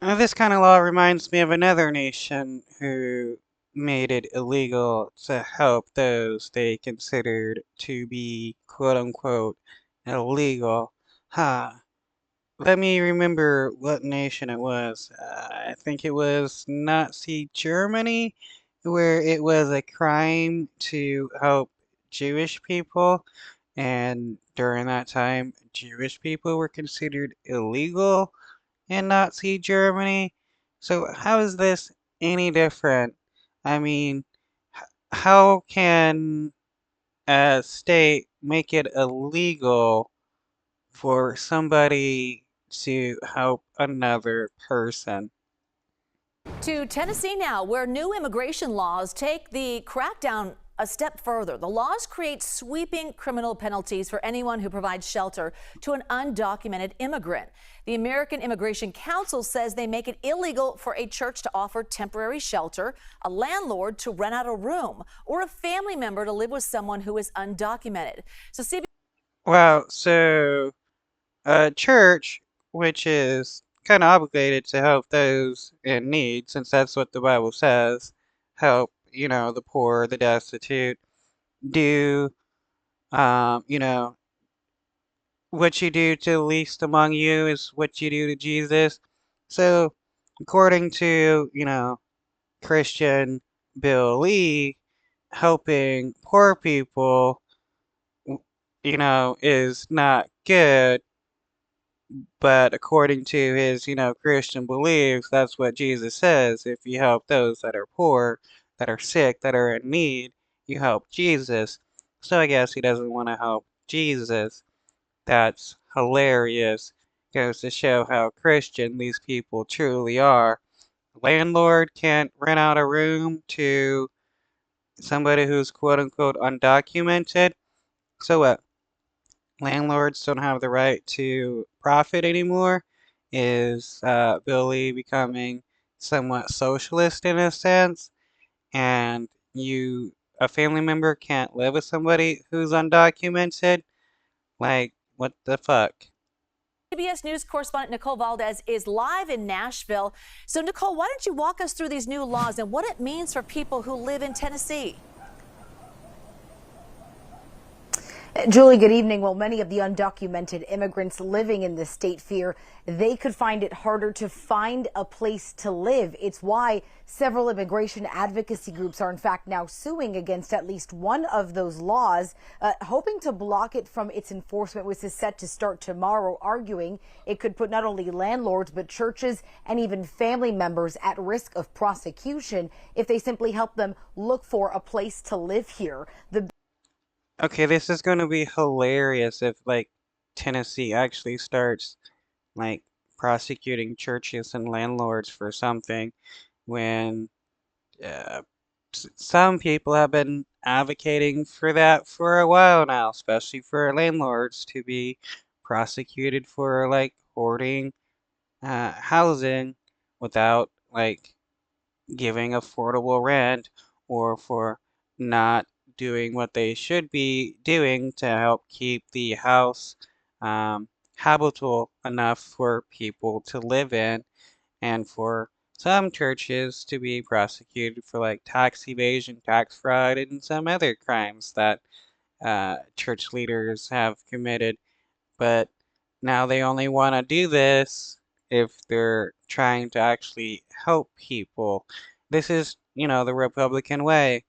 This kind of law reminds me of another nation who made it illegal to help those they considered to be quote unquote illegal. Huh. Let me remember what nation it was. I think it was Nazi Germany, where it was a crime to help Jewish people, and during that time, Jewish people were considered illegal in Nazi Germany. So how is this any different? I mean, how can a state make it illegal for somebody to help another person? To Tennessee now, where new immigration laws take the crackdown a step further. The laws create sweeping criminal penalties for anyone who provides shelter to an undocumented immigrant. The American Immigration Council says they make it illegal for a church to offer temporary shelter, a landlord to rent out a room, or a family member to live with someone who is undocumented. So CBS Well, so a church, which is kind of obligated to help those in need, since that's what the Bible says, help, the poor, the destitute, do, you know, what you do to the least among you is what you do to Jesus. So, according to, Christian Bill Lee, helping poor people, is not good, but according to his, Christian beliefs, that's what Jesus says. If you help those that are poor, that are sick, that are in need, you help Jesus. So I guess he doesn't want to help Jesus. That's hilarious. Goes to show how Christian these people truly are. Landlord can't rent out a room to somebody who's quote unquote undocumented. So what? Landlords don't have the right to profit anymore? Is Billy becoming somewhat socialist in a sense? And a family member can't live with somebody who's undocumented? Like, what the fuck? News correspondent Nicole Valdez is live in Nashville. So, Nicole, why don't you walk us through these new laws and what it means for people who live in Tennessee? Julie, good evening. Well, many of the undocumented immigrants living in the state fear they could find it harder to find a place to live. It's why several immigration advocacy groups are in fact now suing against at least one of those laws, hoping to block it from its enforcement, which is set to start tomorrow, arguing it could put not only landlords but churches and even family members at risk of prosecution if they simply help them look for a place to live here. Okay, this is going to be hilarious if, like, Tennessee actually starts, like, prosecuting churches and landlords for something when uh, some people have been advocating for that for a while now, especially for landlords to be prosecuted for, like, hoarding housing without, like, giving affordable rent or for not doing what they should be doing to help keep the house habitable enough for people to live in, and for some churches to be prosecuted for like tax evasion, tax fraud, and some other crimes that church leaders have committed. But now they only want to do this if they're trying to actually help people. This is, the Republican way.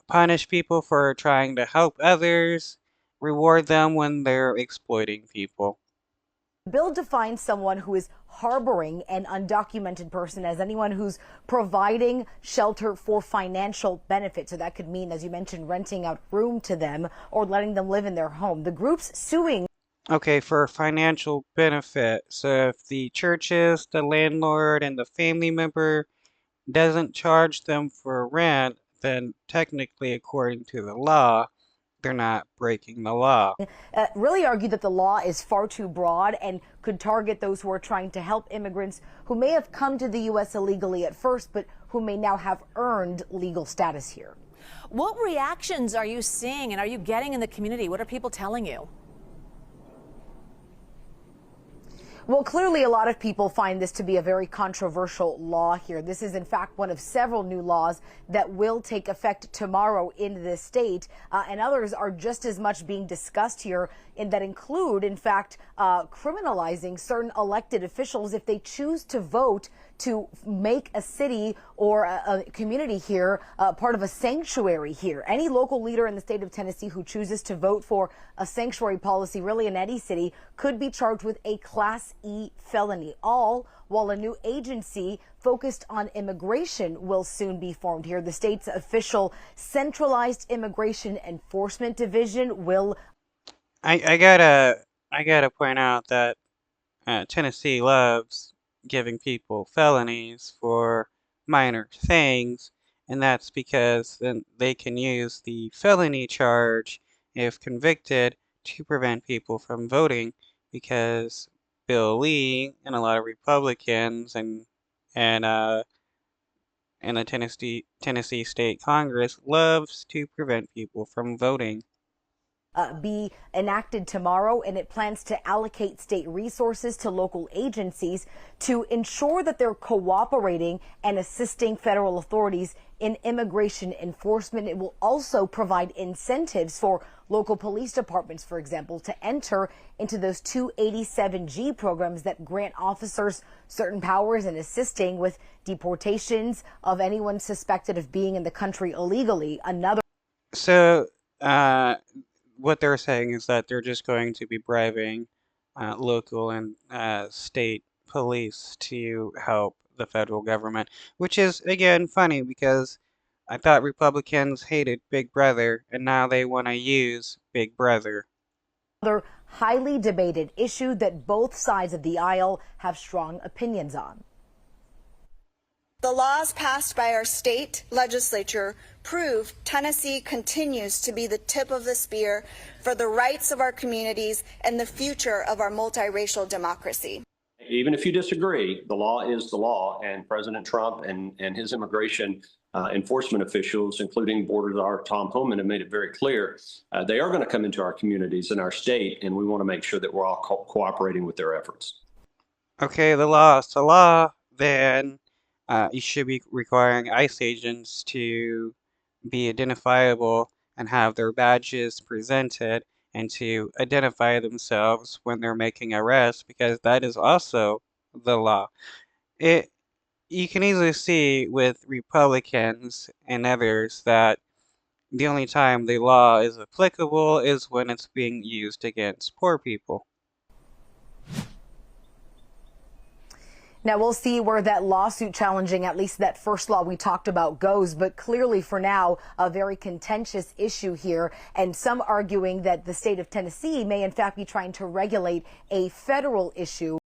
Punish people for trying to help others, reward them when they're exploiting people. The bill defines someone who is harboring an undocumented person as anyone who's providing shelter for financial benefit. So that could mean, as you mentioned, renting out room to them or letting them live in their home. The group's suing. Okay, for financial benefit. So if the churches, the landlord, and the family member doesn't charge them for rent, then technically, according to the law, they're not breaking the law. Really argue that the law is far too broad and could target those who are trying to help immigrants who may have come to the U.S. illegally at first, but who may now have earned legal status here. What reactions are you seeing and are you getting in the community? What are people telling you? Well, clearly a lot of people find this to be a very controversial law here. This is, in fact, one of several new laws that will take effect tomorrow in this state, and others are just as much being discussed here that include, in fact, criminalizing certain elected officials if they choose to vote to make a city or a community here part of a sanctuary here. Any local leader in the state of Tennessee who chooses to vote for a sanctuary policy, really in any city, could be charged with a Class E felony, all while a new agency focused on immigration will soon be formed here. The state's official Centralized Immigration Enforcement Division will. I gotta point out that Tennessee loves giving people felonies for minor things, and that's because then they can use the felony charge, if convicted, to prevent people from voting, because Bill Lee and a lot of Republicans and in the Tennessee State Congress loves to prevent people from voting. Be enacted tomorrow, and it plans to allocate state resources to local agencies to ensure that they're cooperating and assisting federal authorities in immigration enforcement. It will also provide incentives for local police departments, for example, to enter into those 287G programs that grant officers certain powers in assisting with deportations of anyone suspected of being in the country illegally. So, what they're saying is that they're just going to be bribing local and state police to help the federal government, which is, again, funny because I thought Republicans hated Big Brother, and now they want to use Big Brother. Another highly debated issue that both sides of the aisle have strong opinions on. The laws passed by our state legislature prove Tennessee continues to be the tip of the spear for the rights of our communities and the future of our multiracial democracy. Even if you disagree, the law is the law, and President Trump and his immigration enforcement officials, including Border Czar Tom Homan, have made it very clear they are going to come into our communities in our state, and we want to make sure that we're all cooperating with their efforts. Okay, the law is the law, then you should be requiring ICE agents to be identifiable and have their badges presented and to identify themselves when they're making arrests, because that is also the law. You can easily see with Republicans and others that the only time the law is applicable is when it's being used against poor people. Now, we'll see where that lawsuit challenging at least that first law we talked about goes, but clearly for now, a very contentious issue here, and some arguing that the state of Tennessee may in fact be trying to regulate a federal issue.